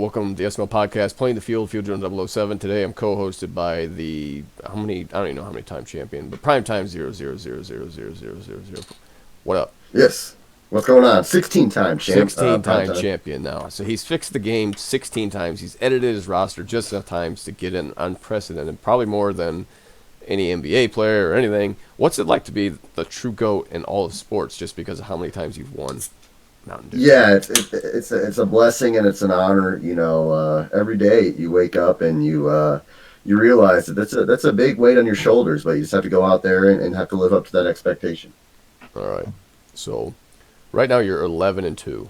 Welcome to the SML podcast, Playing the Field, Field Jones 007. Today I'm co-hosted by the, I don't even know how many time champion, but Prime Time 0000000. What up? Yes. What's going on? 16-time champ. 16-time champion now. So he's fixed the game 16 times. He's edited his roster just enough times to get an unprecedented, probably more than any NBA player or anything. What's it like to be the true GOAT in all of sports just because of how many times you've won Mountain Dew? Yeah, it's a blessing and it's an honor. Every day you wake up and you realize that that's a big weight on your shoulders, but you just have to go out there and have to live up to that expectation. All right. So right now you're 11-2. You're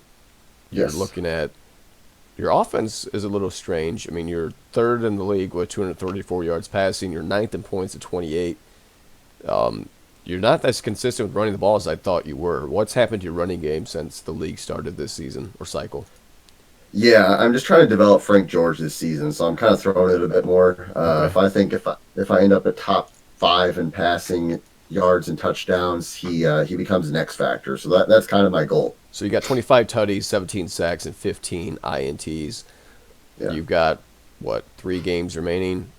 Yes. looking at your offense is a little strange. I mean, you're third in the league with 234 yards passing. You're ninth in points at 28. You're not as consistent with running the ball as I thought you were. What's happened to your running game since the league started this season or cycle? Yeah, I'm just trying to develop Frank George this season, so I'm kind of throwing it a bit more. Okay. If I end up at top 5 in passing yards and touchdowns, he becomes an X factor. So that's kind of my goal. So you got 25 tutties, 17 sacks, and 15 INTs. Yeah. You've got, 3 games remaining?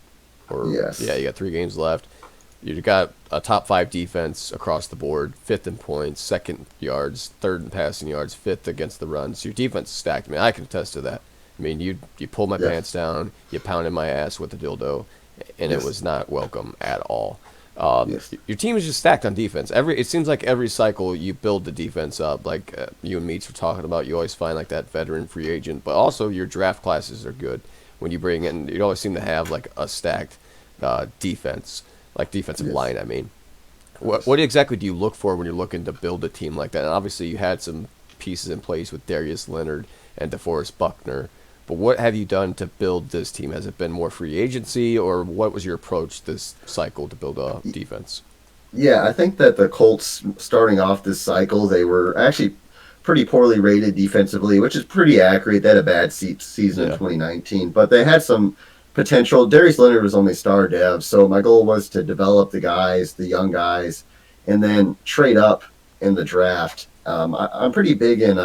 Yes. Yeah, you got 3 games left. You've got a top 5 defense across the board, 5th in points, 2nd yards, 3rd in passing yards, 5th against the run. So your defense is stacked. I mean, I can attest to that. I mean, you pulled my pants down, you pounded my ass with a dildo, and Yes. it was not welcome at all. Yes. Your team is just stacked on defense. It seems like every cycle you build the defense up. Like you and Meats were talking about, you always find like that veteran free agent, but also your draft classes are good. When you bring in, you always seem to have like a stacked defense, like defensive Yes. line. I mean, what exactly do you look for when you're looking to build a team like that? And obviously, you had some pieces in place with Darius Leonard and DeForest Buckner. But what have you done to build this team? Has it been more free agency, or what was your approach this cycle to build a defense? Yeah, I think that the Colts starting off this cycle, they were actually pretty poorly rated defensively, which is pretty accurate. They had a bad season in Yeah. 2019, but they had some potential. Darius Leonard was only star dev, so my goal was to develop the young guys, and then trade up in the draft. I'm pretty big in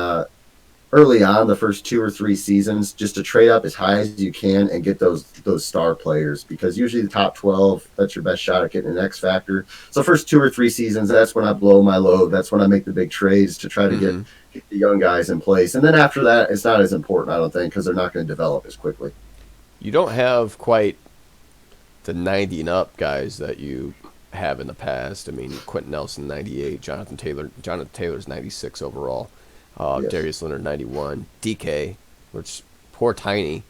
early on the first 2 or 3 seasons just to trade up as high as you can and get those star players, because usually the top 12, that's your best shot at getting an X factor. So first 2 or 3 seasons, that's when I blow my load. That's when I make the big trades to try to get the young guys in place. And then after that, it's not as important, I don't think, because they're not going to develop as quickly. You don't have quite the 90 and up guys that you have in the past. I mean, Quentin Nelson 98, Jonathan Taylor's 96 overall. Yes. Darius Leonard 91, DK, which poor Tiny.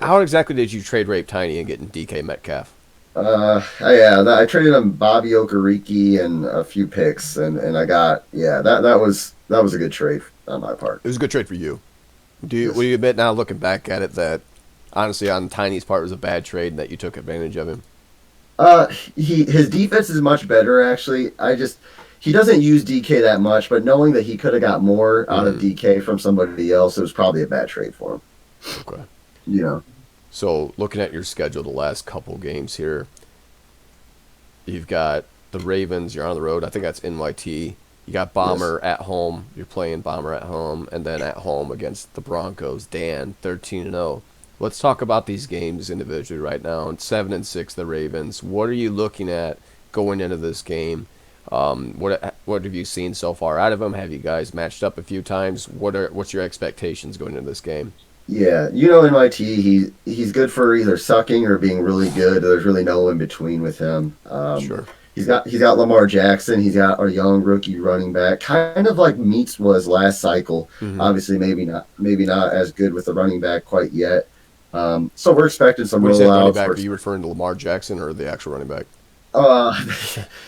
How exactly did you trade rape Tiny and get in DK Metcalf? I traded him Bobby Okereke and a few picks, and I got that was a good trade on my part. It was a good trade for you. Yes. Will you admit now, looking back at it, that honestly on Tiny's part was a bad trade and that you took advantage of him? His defense is much better actually. He doesn't use DK that much, but knowing that he could have got more out of DK from somebody else, it was probably a bad trade for him. Okay. You know. So looking at your schedule the last couple games here, you've got the Ravens, you're on the road. I think that's NYT. You got Bomber at home. You're playing Bomber at home, and then at home against the Broncos. Dan, 13-0. Let's talk about these games individually right now. 7-6, the Ravens. What are you looking at going into this game? What have you seen so far out of them? Have you guys matched up a few times? What's your expectations going into this game? Yeah, NYT, he's good for either sucking or being really good. There's really no in between with him. Sure. He's got Lamar Jackson. He's got a young rookie running back, kind of like Meats was last cycle. Obviously, maybe not as good with the running back quite yet. So we're expecting some When you say running rollouts. back, are you referring to Lamar Jackson or the actual running back? Uh,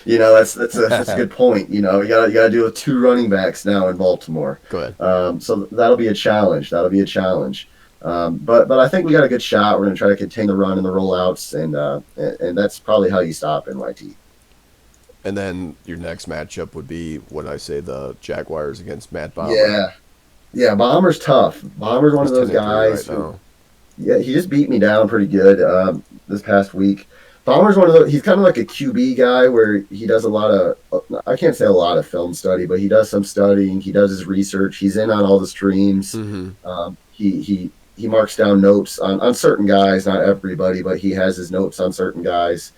that's a good point. You gotta deal with 2 running backs now in Baltimore. Go ahead. So that'll be a challenge. But I think we got a good shot. We're gonna try to contain the run and the rollouts, and that's probably how you stop NYT. And then your next matchup would be, what I say, the Jaguars against Matt Bomber. Yeah. Bomber's tough. Bomber's one of those guys. He just beat me down pretty good this past week. Bomber's one of those. He's kind of like a QB guy where he does a lot of. I can't say a lot of film study, but he does some studying. He does his research. He's in on all the streams. He he marks down notes on certain guys, not everybody, but he has his notes on certain guys.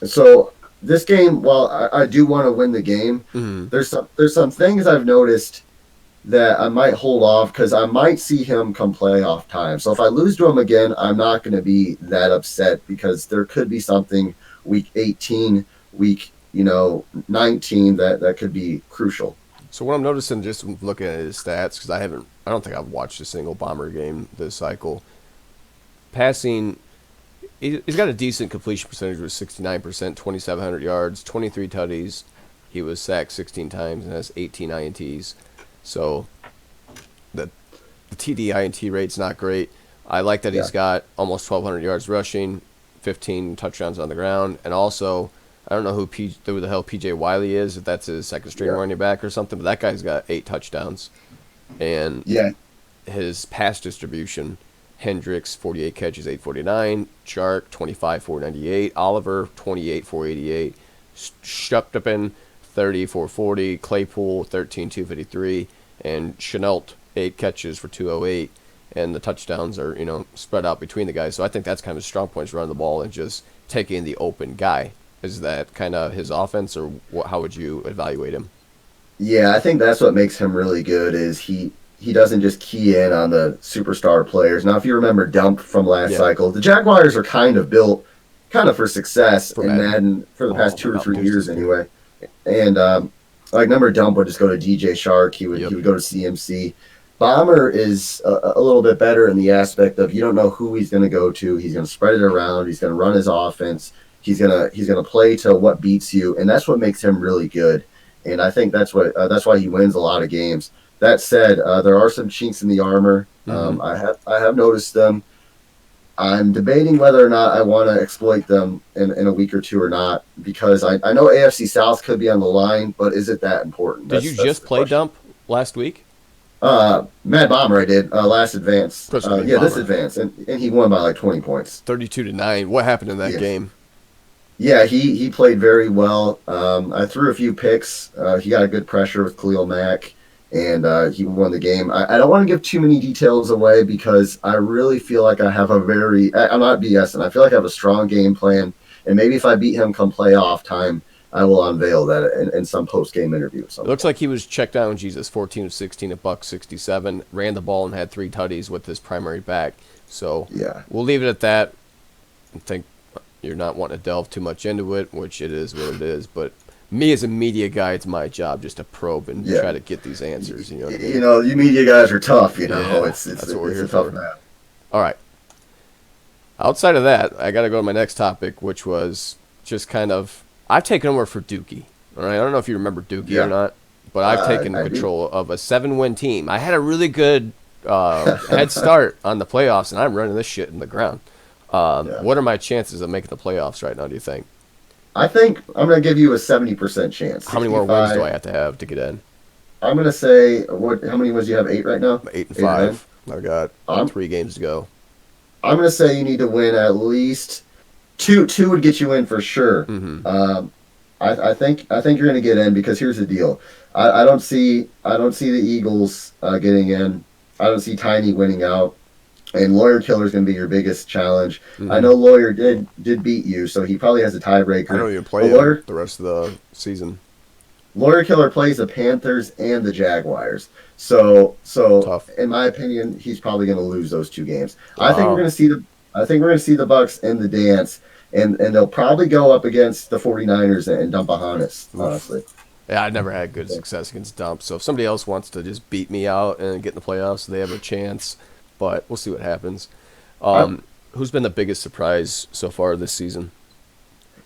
So this game, while I do want to win the game, Hmm. there's some things I've noticed that I might hold off because I might see him come playoff time. So if I lose to him again, I'm not going to be that upset because there could be something week 18, week 19 that could be crucial. So what I'm noticing just looking at his stats, because I don't think I've watched a single Bomber game this cycle. Passing, he's got a decent completion percentage with 69%, 2,700 yards, 23 tutties. He was sacked 16 times and has 18 INTs. So the, the TD INT rate's not great. I like that Yeah, he's got almost 1,200 yards rushing, 15 touchdowns on the ground, and also I don't know who the hell PJ Wiley is, if that's his second string yeah, running back or something, but that guy's got 8 touchdowns, and yeah, his pass distribution. Hendricks 48 catches 849, Chark 25 498, Oliver 28 488, Shuptapin 30 440, Claypool 13 253, and Chenault 8 catches for 208, and the touchdowns are spread out between the guys. So I think that's kind of his strong points, running the ball and just taking the open guy. Is that kind of his offense, or how would you evaluate him? yeah. I think that's what makes him really good is he doesn't just key in on the superstar players. Now, if you remember Dump from last Yeah, cycle, the Jaguars are kind of built kind of for success for in Madden. Madden for the Oh, past two or Mountain three Dew years sticker. anyway. And like number Dump would just go to DJ Shark. He would Yep. he would go to CMC. Bomber is a little bit better in the aspect of you don't know who he's going to go to. He's going to spread it around. He's going to run his offense. He's gonna play to what beats you, and that's what makes him really good. And I think that's why he wins a lot of games. That said, there are some chinks in the armor. Hmm. I have noticed them. I'm debating whether or not I want to exploit them in a week or two or not because I know AFC South could be on the line, but is it that important? Did you That's just the play question. Dump last week? Mad Bomber, I did last advance. Of course, I mean Yeah, this Bomber. advance, and he won by like 20 points. 32-9. What happened in that Yeah, game? yeah, he played very well. I threw a few picks. He got a good pressure with Khalil Mack, and he won the game. I don't want to give too many details away because I really feel like I have a I'm not BSing. I feel like I have a strong game plan, and maybe if I beat him come playoff time, I will unveil that in some post game interview at It some looks point. like he was checked down, Jesus, 14 of 16 at buck 67, ran the ball and had 3 tutties with his primary back. So Yeah, we'll leave it at that. I think you're not wanting to delve too much into it, which it is what it is. But me as a media guy, it's my job just to probe and yeah. try to get these answers. You know what I mean? You media guys are tough. Yeah, It's that's what we're it's here a tough for. man. All right. Outside of that, I got to go to my next topic, which was just kind of I've taken over for Dookie. All right, I don't know if you remember Dookie or Yeah, not, but I've taken I do. control of a 7-win team. I had a really good head start on the playoffs, and I'm running this shit in the ground. Yeah. What are my chances of making the playoffs right now? Do you think? I think I'm going to give you a 70% chance. How many more wins do I 65. have to get in? I'm going to say what? How many wins do you have? 8 right now. I'm 8 and 8 or 9. 5. I got I'm 3 games to go. I'm going to say you need to win at least two. Two would get you in for sure. Mm-hmm. I think you're going to get in because here's the deal. I don't see the Eagles getting in. I don't see Tiny winning out. And Lawyer Killer is going to be your biggest challenge. I Mm-hmm. know Lawyer did beat you, so he probably has a I tiebreaker. don't even But play him the rest of the season. Lawyer Killer plays the Panthers and the Jaguars. So Tough. in my opinion, he's probably going to lose those two games. Wow. I think we're going to see the Bucks in the dance, and they'll probably go up against the 49ers and dump a harness, Oof. honestly. Yeah, I never had good success against Dump. So if somebody else wants to just beat me out and get in the playoffs, they have a chance. But we'll see what happens. I, Who's been the biggest surprise so far this season?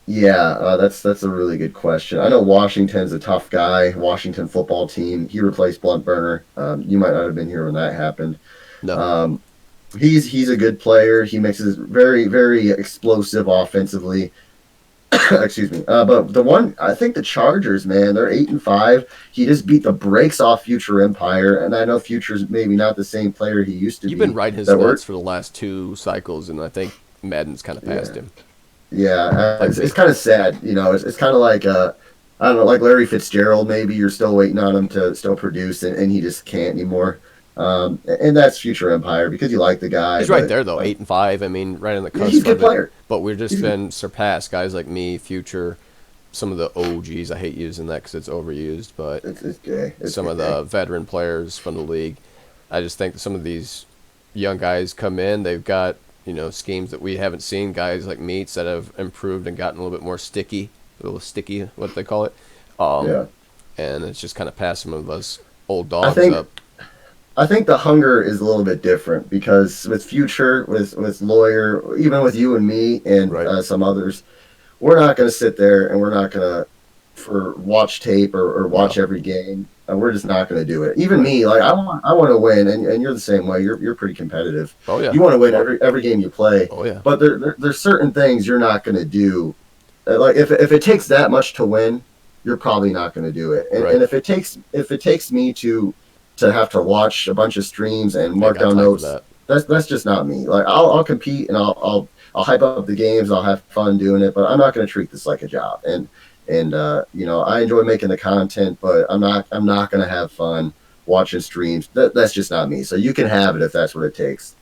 yeah, that's a really good question. I know Washington's a tough guy. Washington football team. He replaced Blunt Burner. You might not have been here when that happened. No. Um, he's a good player. He mixes very very explosive offensively. Excuse me. But the one I think the Chargers, man, they're 8-5. He just beat the brakes off Future Empire, and I know Future's maybe not the same player he used to You've been be. riding his That nuts worked. for the last 2 cycles, and I think Madden's kind of passed Yeah, him. yeah. Like It's they, kind of sad, it's kind of like I don't know, like Larry Fitzgerald. Maybe you're still waiting on him to still produce, and he just can't anymore. And that's future Empire because you like the guy. He's right But there though, 8-5. I mean, right on the yeah, he's cusp a good of it. player. But we've just He's a, been surpassed. Guys like me, future, some of the OGs. I hate using that because it's overused, but it's gay. It's some of gay. the veteran players from the league. I just think that some of these young guys come in. They've got schemes that we haven't seen. Guys like Meats that have improved and gotten a little bit more sticky, a little sticky, what they call it. Yeah. And it's just kind of passed some of us old I dogs think up. I think the hunger is a little bit different because with Future, with Lawyer, even with you and me and Right. some others, we're not going to sit there and we're not going to for watch tape or No. watch every game. We're just not going to do it. Even Right. me, like I want to win, and you're the same way. You're pretty competitive. Oh yeah. You want to win every game you play, Oh yeah. but there's certain things you're not going to do. Like if it takes that much to win, you're probably not going to do it. And, Right. and if it takes me to have to watch a bunch of streams and Ain't mark got down time for notes, that. that's just not me. Like I'll compete and I'll hype up the games. I'll have fun doing it, but I'm not going to treat this like a job. And I enjoy making the content, but I'm not going to have fun watching streams. That's just not me. So you can have it if that's what it takes.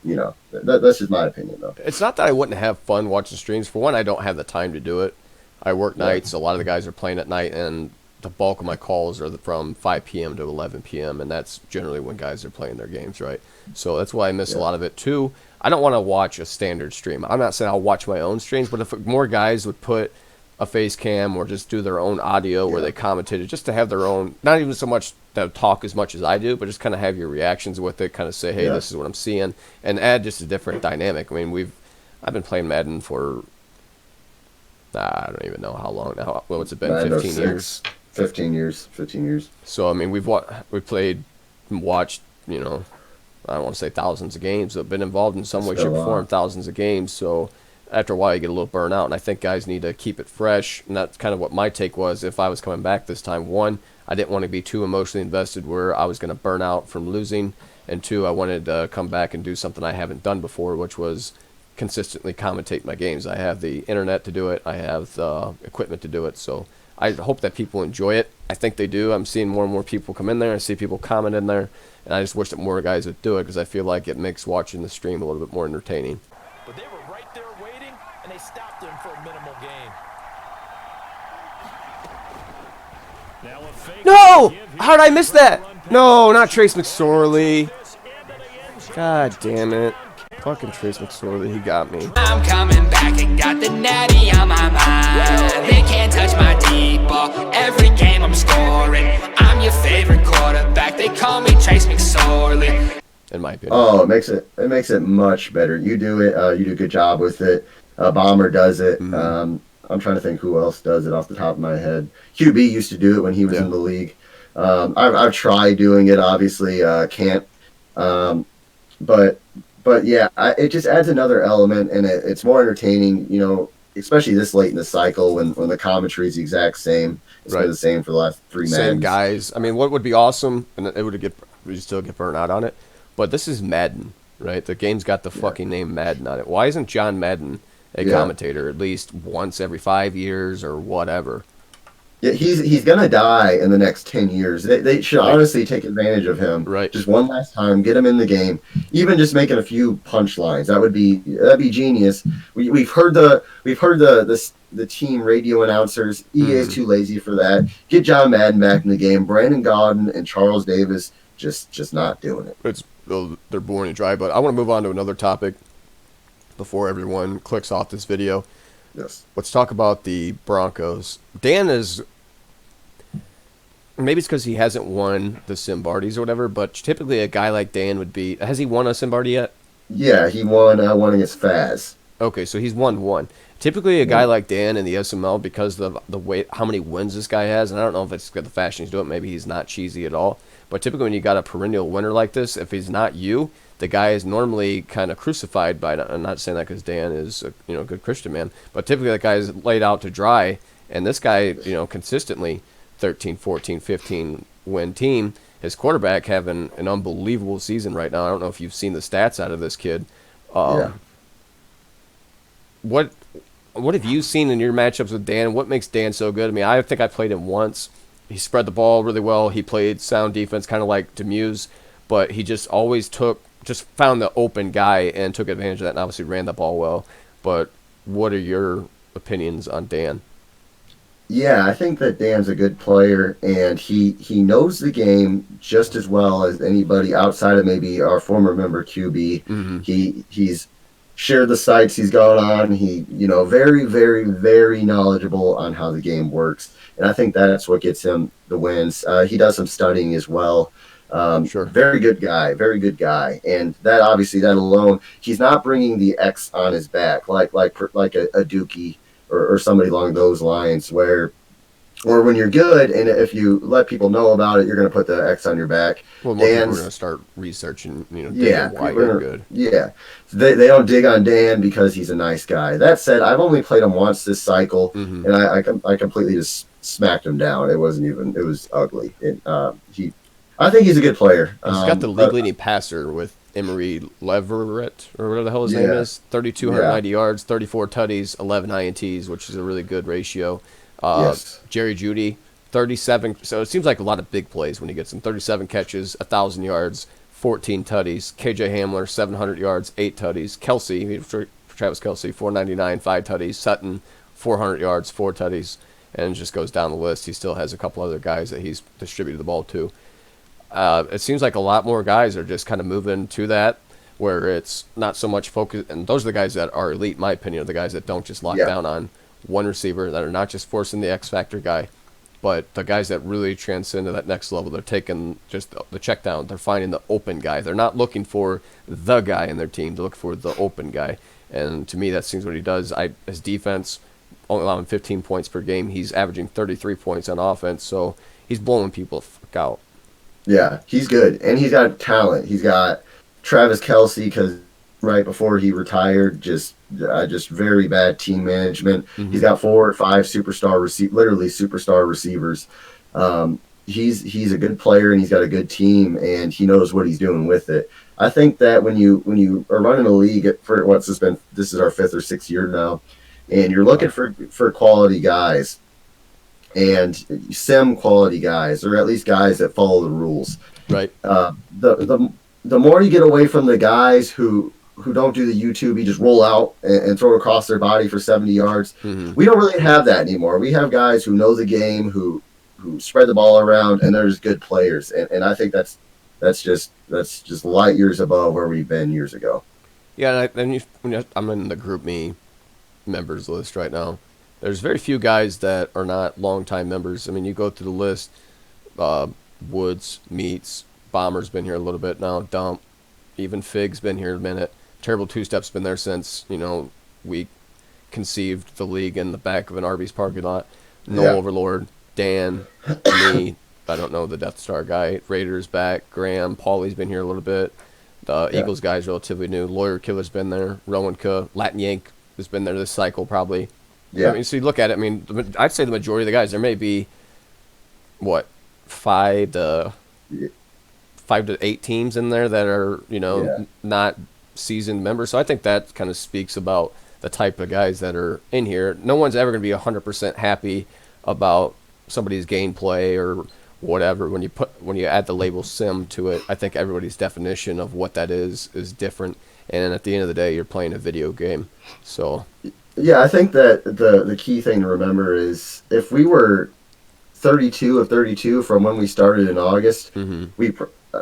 That's just my opinion, though. It's not that I wouldn't have fun watching streams. For one, I don't have the time to do it. I work Yeah, nights. A lot of the guys are playing at night, and the bulk of my calls are from 5 p.m. to 11 p.m., and that's generally when guys are playing their games, right? So that's why I miss a yeah, lot of it, too. I don't want to watch a standard stream. I'm not saying I'll watch my own streams, but if more guys would put a face cam or just do their own audio where yeah, they commentated, just to have their own, not even so much to talk as much as I do, but just kind of have your reactions with it, kind of say, hey, yeah. this is what I'm seeing, and add just a different dynamic. I mean, I've been playing Madden for, I don't even know how long now. What's it been, 15 years? 15 years, 15 years. So, I mean, we played and watched, I don't want to say thousands of games, but been involved in some It's way, been a shape, or form, while. thousands of games. So after a while, you get a little burnt out. And I think guys need to keep it fresh. And that's kind of what my take was if I was coming back this time. One, I didn't want to be too emotionally invested where I was going to burn out from losing. And two, I wanted to come back and do something I haven't done before, which was consistently commentate my games. I have the internet to do it. I have the equipment to do it. So I hope that people enjoy it. I think they do. I'm seeing more and more people come in there. I see people comment in there. And I just wish that more guys would do it because I feel like it makes watching the stream a little bit more entertaining. But they were right there waiting, and they stopped him for a minimal gain. Now a fake No! give here. How did I miss that? Run pass. No, not Trace McSorley. This into the end zone. God damn it. Fucking Trace McSorley, he got me. I'm coming back and got the natty on my mind. They can't touch my deep ball. Every game I'm scoring. I'm your favorite quarterback. They call me Trace McSorley. In my opinion. Oh, it makes it much better. You do it. You do a good job with it. Bomber does it. I'm trying to think who else does it off the top of my head. QB used to do it when he was Yeah. in the league. I've tried doing it. Obviously, can't. But yeah, it just adds another element, and it's more entertaining. Especially this late in the cycle when the commentary is the exact same. It's Right. been the same for the last three Same Maddens. guys. I mean, what would be awesome, and we still get burnt out on it, but this is Madden, right? The game's got the fucking name Madden on it. Why isn't John Madden a Yeah. commentator at least once every 5 years or whatever? Yeah, he's gonna die in the next 10 years. They should honestly take advantage of him. Right. Just one last time, get him in the game. Even just making a few punchlines. That'd be genius. We've heard the team radio announcers. EA is too lazy for that. Get John Madden back in the game. Brandon Gaudin and Charles Davis just not doing it. They're boring and dry, but I want to move on to another topic before everyone clicks off this video. Yes. Let's talk about the Broncos. Dan is, maybe it's because he hasn't won the Simbardies or whatever, but typically a guy like Dan would be, has he won a Simbardi yet? Yeah, he won against Faz. Okay, so he's won one. Typically, a guy like Dan in the SML, because of the way how many wins this guy has, and I don't know if it's the fashion he's doing, maybe he's not cheesy at all. But typically, when you got a perennial winner like this, if he's not you, the guy is normally kind of crucified by. I'm not saying that because Dan is a good Christian man, but typically that guy is laid out to dry, and this guy consistently 13, 14, 15 win team. His quarterback having an unbelievable season right now. I don't know if you've seen the stats out of this kid. Yeah. What have you seen in your matchups with Dan? What makes Dan so good? I mean, I think I played him once. He spread the ball really well. He played sound defense, kind of like Demuse. but he just always found the open guy and took advantage of that, and obviously ran the ball well. But what are your opinions on Dan? Yeah, I think that Dan's a good player, and he knows the game just as well as anybody outside of maybe our former member QB. Mm-hmm. He's shared the sites he's gone on. He, very, very, very knowledgeable on how the game works, and I think that's what gets him the wins. He does some studying as well. Sure. Very good guy, and that obviously that alone, he's not bringing the X on his back like a Dookie or somebody along those lines or when you're good and if you let people know about it, you're going to put the X on your back. Well, more people are going to start researching, yeah, why you're good. Yeah, they don't dig on Dan because he's a nice guy. That said, I've only played him once this cycle, Mm-hmm. and I completely just smacked him down. It was ugly. I think he's a good player. He's got the league-leading passer with Emery Leverett, or whatever the hell his name is. 3,290 yards, 34 tutties, 11 INTs, which is a really good ratio. Yes. Jerry Jeudy, 37. So it seems like a lot of big plays when he gets them. 37 catches, 1,000 yards, 14 tutties. KJ Hamler, 700 yards, 8 tutties. Kelsey, Travis Kelsey, 499, 5 tutties. Sutton, 400 yards, 4 tutties. And it just goes down the list. He still has a couple other guys that he's distributed the ball to. It seems like a lot more guys are just kind of moving to that, where it's not so much focus. And those are the guys that are elite, in my opinion, are the guys that don't just lock down on one receiver, that are not just forcing the X factor guy, but the guys that really transcend to that next level. They're taking just the check down. They're finding the open guy. They're not looking for the guy in their team. They look for the open guy. And to me, that seems what he does. His defense, only allowing 15 points per game. He's averaging 33 points on offense, so he's blowing people the fuck out. Yeah, he's good, and he's got talent. He's got Travis Kelsey because right before he retired, just very bad team management. Mm-hmm. He's got 4 or 5 literally superstar receivers. He's a good player, and he's got a good team, and he knows what he's doing with it. I think that when you are running a league for this is our 5th or 6th year now, and you're looking for quality guys. And sim quality guys, or at least guys that follow the rules. Right. The more you get away from the guys who don't do the YouTube, you just roll out and throw across their body for 70 yards. Mm-hmm. We don't really have that anymore. We have guys who know the game, who spread the ball around, and they're just good players. And I think that's just light years above where we've been years ago. Yeah, and I'm in the Group Me members list right now. There's very few guys that are not longtime members. I mean, you go through the list, Woods, Meats, Bomber's been here a little bit now, Dump, even Fig's been here a minute. Terrible Two-Step's been there since, we conceived the league in the back of an Arby's parking lot. No Overlord, Dan, me, I don't know the Death Star guy, Raiders back, Graham, Paulie's been here a little bit. The Eagles guy's relatively new. Lawyer Killer's been there. Rowan Kuh, Latin Yank has been there this cycle probably. Yeah. I mean, so you look at it, I mean, I'd say the majority of the guys, there may be, 5 to 8 teams in there that are, not seasoned members. So I think that kind of speaks about the type of guys that are in here. No one's ever going to be 100% happy about somebody's gameplay or whatever. When you add the label sim to it, I think everybody's definition of what that is different. And at the end of the day, you're playing a video game. So... Yeah, I think that the key thing to remember is if we were 32 of 32 from when we started in August, mm-hmm.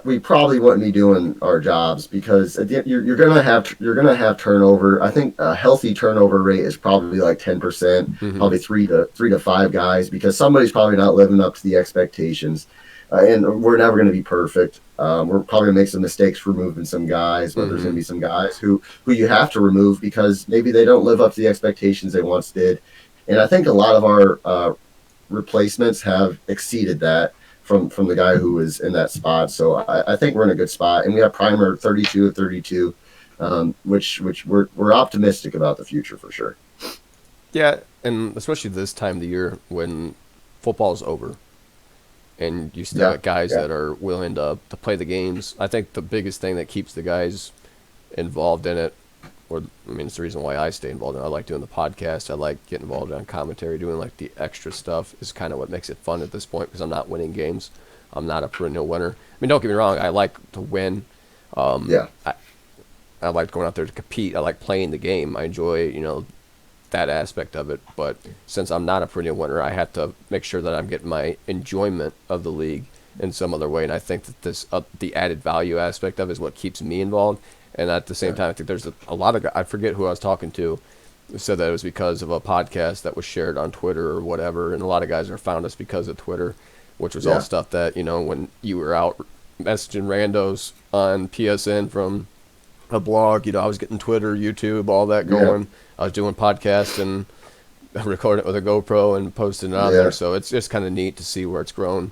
we probably wouldn't be doing our jobs because you're gonna have turnover. I think a healthy turnover rate is probably like 10%, mm-hmm. probably 3 to 5 guys because somebody's probably not living up to the expectations. And we're never going to be perfect. We're probably going to make some mistakes removing some guys, but there's going to be some guys who you have to remove because maybe they don't live up to the expectations they once did. And I think a lot of our replacements have exceeded that from the guy who was in that spot. So I think we're in a good spot. And we have Primer 32 of 32, which we're optimistic about the future for sure. Yeah, and especially this time of the year when football's over. And you still got guys that are willing to play the games. I think the biggest thing that keeps the guys involved in it, it's the reason why I stay involved in it. I like doing the podcast. I like getting involved on commentary, doing like the extra stuff is kind of what makes it fun at this point because I'm not winning games. I'm not a perennial winner. I mean, don't get me wrong. I like to win. Yeah. I like going out there to compete. I like playing the game. I enjoy, that aspect of it. But since I'm not a perennial winner, I have to make sure that I'm getting my enjoyment of the league in some other way. And I think that this the added value aspect of it is what keeps me involved. And at the same time, I think there's a lot of, I forget who I was talking to, who said that it was because of a podcast that was shared on Twitter or whatever. And a lot of guys are found us because of Twitter, which was all stuff that, when you were out messaging randos on PSN from a blog, I was getting Twitter, YouTube, all that going. Yeah. I was doing podcasts and recording it with a GoPro and posting it on there. So it's just kind of neat to see where it's grown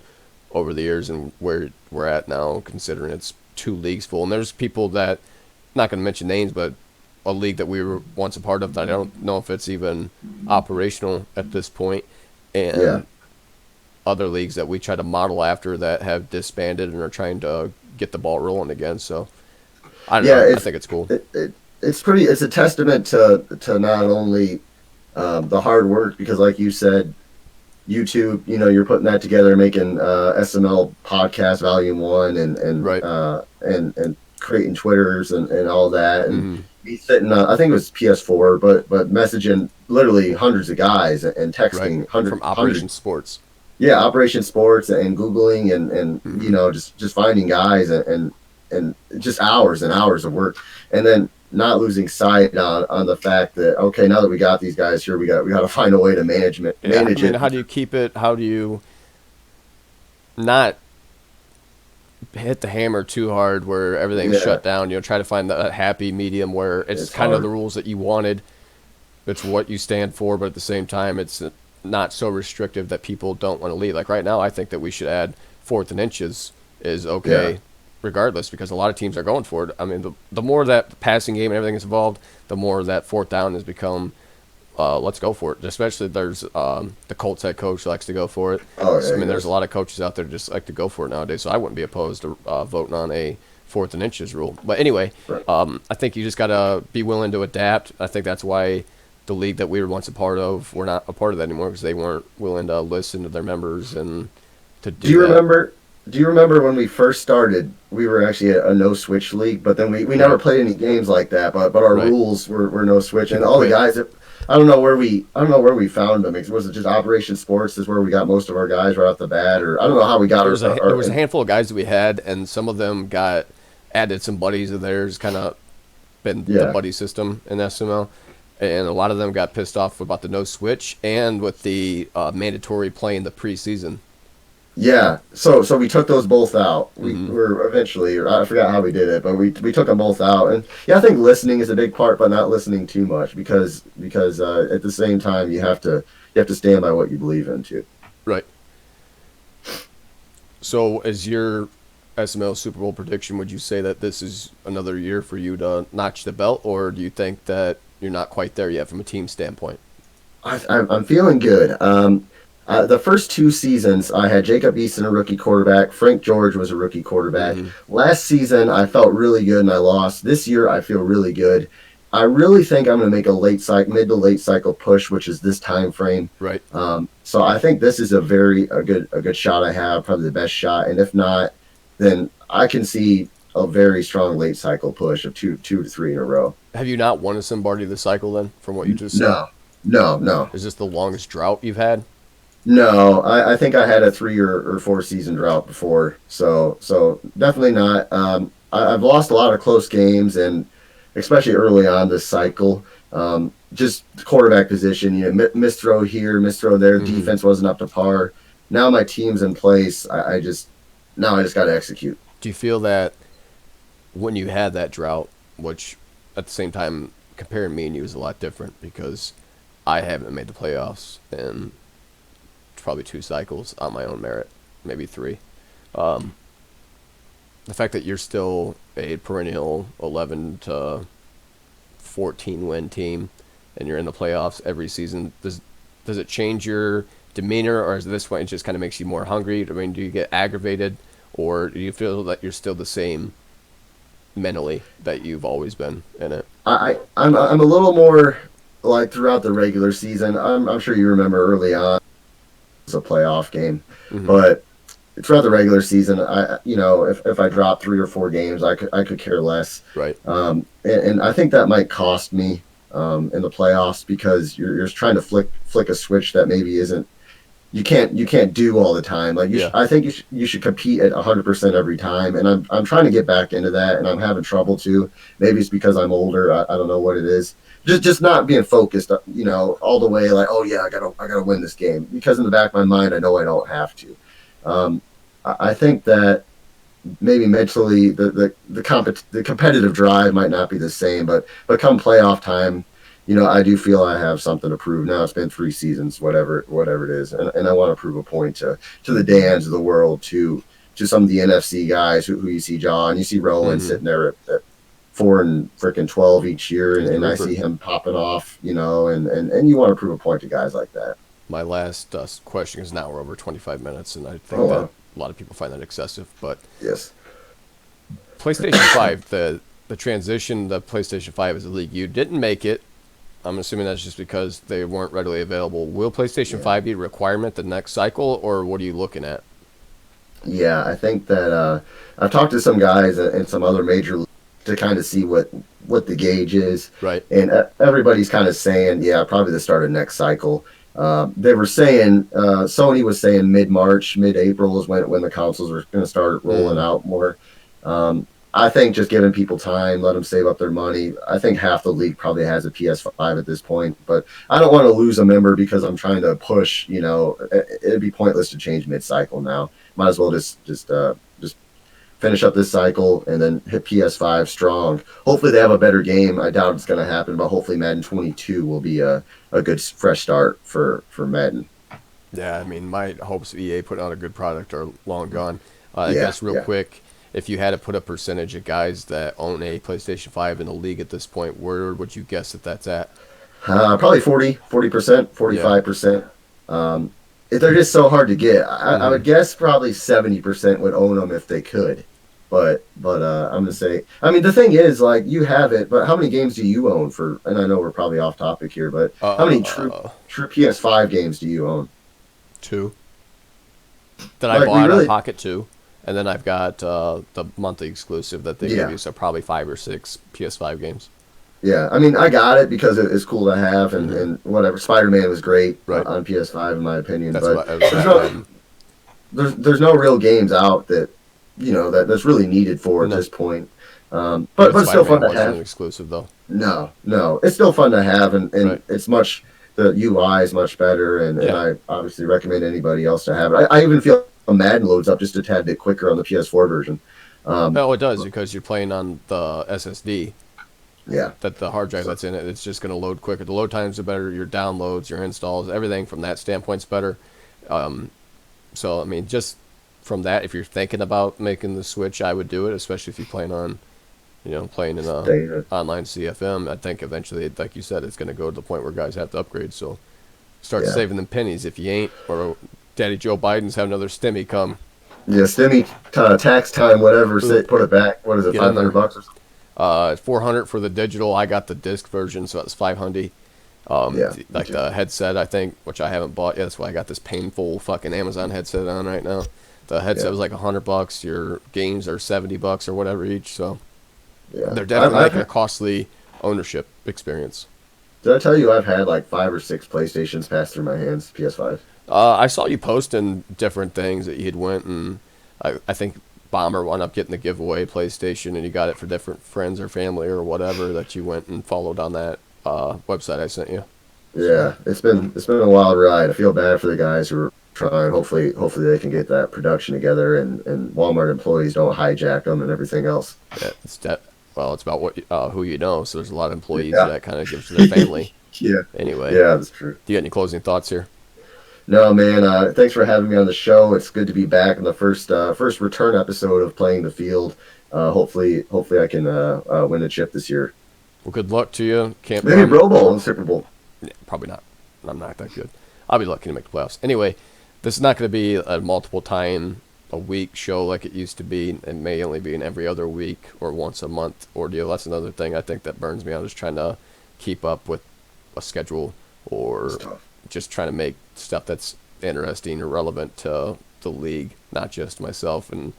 over the years and where we're at now, considering it's 2 leagues full. And there's people that, not going to mention names, but a league that we were once a part of that I don't know if it's even operational at this point, and other leagues that we try to model after that have disbanded and are trying to get the ball rolling again. So I don't know. I think it's cool. It's a testament to not only the hard work, because like you said, YouTube, you're putting that together, making SML podcast volume 1 and creating Twitters and all that, and be sitting I think it was PS4, but messaging literally hundreds of guys and texting from Operation Sports. Yeah, Operation Sports, and Googling and just finding guys and just hours and hours of work, and then not losing sight on the fact that, okay, now that we got these guys here, we got to find a way to manage it. How do you keep it? How do you not hit the hammer too hard where everything's shut down? Try to find that happy medium where it's kind hard. of the rules that you wanted. It's what you stand for, but at the same time, it's not so restrictive that people don't want to leave. Like right now, I think that we should add 4th and inches is okay. Regardless, because a lot of teams are going for it. I mean, the more that the passing game and everything is involved, the more that 4th down has become, let's go for it. Especially there's the Colts head coach likes to go for it. There's a lot of coaches out there just like to go for it nowadays. So I wouldn't be opposed to voting on a 4th and inches rule. But anyway, I think you just got to be willing to adapt. I think that's why the league that we were once a part of, we're not a part of that anymore, because they weren't willing to listen to their members and to do that. Do you remember when we first started? We were actually a no switch league, but then we never played any games like that. But our rules were no switch, and all the guys. I don't know where we found them. Was it just Operation Sports is where we got most of our guys right off the bat, or I don't know how we got there was a handful of guys that we had, and some of them got added some buddies of theirs, kind of been the buddy system in SML, and a lot of them got pissed off about the no switch and with the mandatory play in the preseason. Yeah, so we took those both out. We were eventually, or I forgot how we did it, but we took them both out. And I think listening is a big part, but not listening too much, because at the same time you have to stand by what you believe in too. Right. So, as your SML Super Bowl prediction, would you say that this is another year for you to notch the belt, or do you think that you're not quite there yet from a team standpoint? I'm feeling good. The first 2 seasons, I had Jacob Eason, a rookie quarterback. Frank George was a rookie quarterback. Last season, I felt really good and I lost. This year, I feel really good. I really think I'm going to make a mid to late cycle push, which is this time frame. Right. So I think this is a good shot I have, probably the best shot. And if not, then I can see a very strong late cycle push of 2 to 3 in a row. Have you not won a Simbardi this cycle then, from what you just said? No. Is this the longest drought you've had? No, I think I had a 3 or 4 season drought before, so definitely not. I've lost a lot of close games, and especially early on this cycle, just quarterback position, miss throw here, miss throw there. Defense wasn't up to par. Now my team's in place. I just got to execute. Do you feel that when you had that drought, which at the same time comparing me and you is a lot different, because I haven't made the playoffs and probably 2 cycles on my own merit, maybe 3. The fact that you're still a perennial 11 to 14 win team and you're in the playoffs every season, does it change your demeanor, or is this one it just kind of makes you more hungry? I mean, do you get aggravated, or do you feel that you're still the same mentally that you've always been in it? I'm a little more like throughout the regular season. I'm sure you remember early on, a playoff game, but throughout the regular season, if I drop 3 or 4 games, I could care less. Right. And I think that might cost me in the playoffs because you're just trying to flick a switch that maybe isn't you can't do all the time. Like Yeah. I think you should compete at 100% every time, and I'm trying to get back into that, and I'm having trouble too. Maybe it's because I'm older. I don't know what it is. Just not being focused, all the way. Like, oh yeah, I gotta win this game because in the back of my mind, I know I don't have to. I think that maybe mentally the competitive drive might not be the same, but come playoff time, I do feel I have something to prove. Now it's been 3 seasons, whatever it is, and I want to prove a point to the Dans of the world, to some of the NFC guys who you see John, you see Rowan sitting there at 4-12 each year, and I see him popping off, and you want to prove a point to guys like that. My last question is now we're over 25 minutes, and I think Oh, that wow. a lot of people find that excessive. But Yes. PlayStation 5, the transition to PlayStation 5 as a league, you didn't make it. I'm assuming that's just because they weren't readily available. Will PlayStation 5 be a requirement the next cycle, or what are you looking at? Yeah, I think that I've talked to some guys and some other major leagues to kind of see what the gauge is, Right. and everybody's kind of saying, yeah, probably the start of next cycle. They were saying Sony was saying mid-March, mid-April is when the consoles are going to start rolling out more. I think just giving people time, let them save up their money. I think half the league probably has a PS5 at this point, but I don't want to lose a member because I'm trying to push. It'd be pointless to change mid-cycle now. Might as well just finish up this cycle and then hit PS5 strong. Hopefully they have a better game. I doubt it's going to happen, but hopefully Madden 22 will be a good fresh start for Madden. Yeah, I mean, my hopes of EA putting out a good product are long gone. I Yeah, guess real yeah. quick, if you had to put a percentage of guys that own a PlayStation 5 in the league at this point, where would you guess that that's at? Probably 40%, 45%. They're just so hard to get. I would guess probably 70% would own them if they could. But I'm gonna say, I mean, the thing is, like, you have it, but how many games do you own for? And I know we're probably off topic here, but how many true PS5 games do you own? 2. That I Like, we bought really- on Pocket 2. And then I've got the monthly exclusive that they give you, so probably 5 or 6 PS5 games. Yeah, I mean, I got it because it's cool to have, and whatever. Spider-Man was great Right. on PS5, in my opinion. That's but what I was there's at. there's no real games out that that's really needed for at No. this point. But it's still fun to wasn't an have. exclusive though. No, it's still fun to have, and Right. it's the UI is much better, and Yeah. I obviously recommend anybody else to have it. I even feel Madden loads up just a tad bit quicker on the PS4 version. No, it does because you're playing on the SSD. Yeah, That the hard drive that's in it, it's just going to load quicker. The load times are better. Your downloads, your installs, everything from that standpoint's better. So I mean, just from that, if you're thinking about making the switch, I would do it, especially if you plan on, playing in Stay- online CFM. I think eventually, like you said, it's going to go to the point where guys have to upgrade. So start Yeah. saving them pennies if you ain't, or Daddy Joe Biden's have another stimmy come. yeah. Stimmy tax time, whatever. Put it back. What is it? Get in there. $500 or something? 400 for the digital. I got the disc version, so that's 500. Yeah, Like me too. the headset, I think, which I haven't bought yet. That's why I got this painful fucking Amazon headset on right now. The headset Yeah. was like $100. Your games are $70 or whatever each. So Yeah, they're definitely I've making a had- costly ownership experience. Did I tell you I've had like 5 or 6 PlayStations pass through my hands? PS5. I saw you posting different things that you had went and I think Bomber wound up getting the giveaway PlayStation and you got it for different friends or family or whatever that you went and followed on that website I sent you. Yeah, it's been a wild ride. I feel bad for the guys who are trying. Hopefully they can get that production together and Walmart employees don't hijack them and everything else. Yeah, it's about what who you know. So there's a lot of employees Yeah. that kind of gives to their family. Yeah, Anyway, yeah, that's true. do you got any closing thoughts here? No, man. Thanks for having me on the show. It's good to be back in the first return episode of Playing the Field. Hopefully I can win a chip this year. Well, good luck to you. Can't Maybe Pro Bowl and Super Bowl. Yeah, probably not. I'm not that good. I'll be lucky to make the playoffs. Anyway, this is not going to be a multiple time a week show like it used to be. It may only be an every other week or once a month ordeal. That's another thing I think that burns me out is trying to keep up with a schedule or It's tough. just trying to make stuff that's interesting or relevant to the league, not just myself. And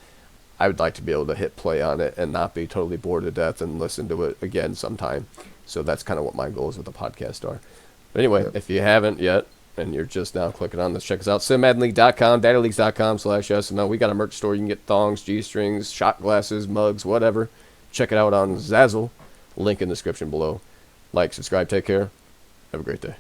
I would like to be able to hit play on it and not be totally bored to death and listen to it again sometime. So that's kind of what my goals with the podcast are. But anyway, if you haven't yet, and you're just now clicking on this, check us out. SimMaddenLeague.com, DaddyLeagues.com/us. We got a merch store. You can get thongs, G-strings, shot glasses, mugs, whatever. Check it out on Zazzle. Link in the description below. Like, subscribe, take care. Have a great day.